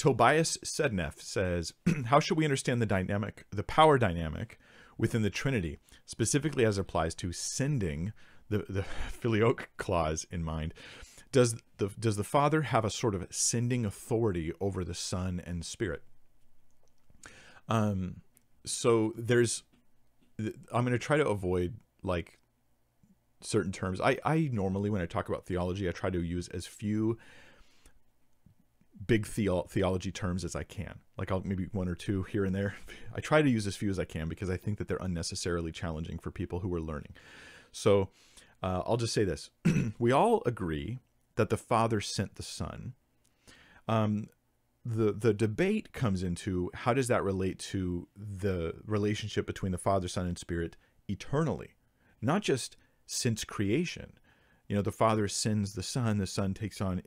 Tobias Sedneff says, how should we understand the power dynamic within the Trinity, specifically as it applies to sending, the filioque clause in mind? Does the Father have a sort of sending authority over the Son and Spirit? So I'm going to try to avoid like certain terms. I normally, when I talk about theology, I try to use as few big theology terms as I can. Like I'll maybe one or two here and there. I try to use as few as I can because I think that they're unnecessarily challenging for people who are learning. So I'll just say this. We all agree that the Father sent the Son. The debate comes into how does that relate to the relationship between the Father, Son, and Spirit eternally, not just since creation. You know, the Father sends the Son takes on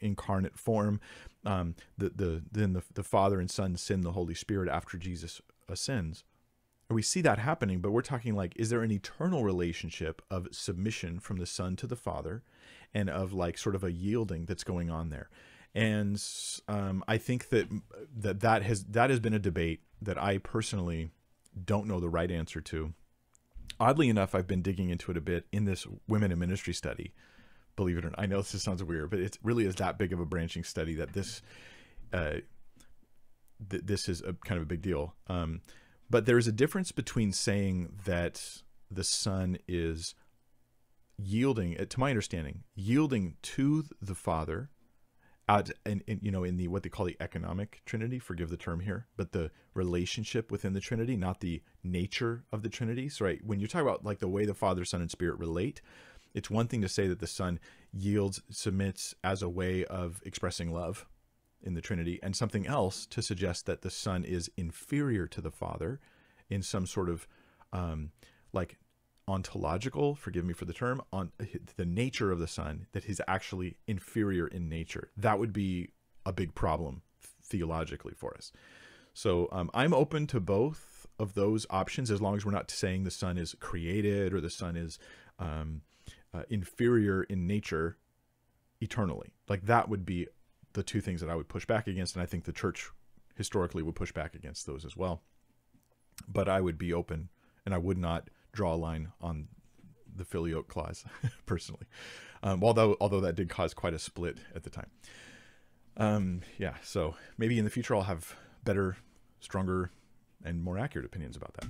incarnate form. Then the Father and Son send the Holy Spirit after Jesus ascends. We see that happening, but we're talking like, is there an eternal relationship of submission from the Son to the Father, and of like sort of a yielding that's going on there? And I think that has been a debate that I personally don't know the right answer to. Oddly enough, I've been digging into it a bit in this Women in Ministry study. Believe it or not, I know this sounds weird, but it really is that big of a branching study that this is a kind of a big deal. But there's a difference between saying that the Son is yielding, to my understanding, yielding to the Father in the what they call the economic Trinity, forgive the term here, but the relationship within the Trinity, not the nature of the Trinity. So right, when you talk about like the way the Father, Son, and Spirit relate, it's one thing to say that the Son yields, submits as a way of expressing love in the Trinity, and something else to suggest that the Son is inferior to the Father in some sort of like ontological, forgive me for the term, on the nature of the Son, that he's actually inferior in nature. That would be a big problem theologically for us. So I'm open to both of those options, as long as we're not saying the Son is created or the Son is inferior in nature eternally. Like that would be the two things that I would push back against, and I think the church historically would push back against those as well. But I would be open, and I would not draw a line on the filioque clause personally, although that did cause quite a split at the time. Yeah, so maybe in the future I'll have better, stronger, and more accurate opinions about that.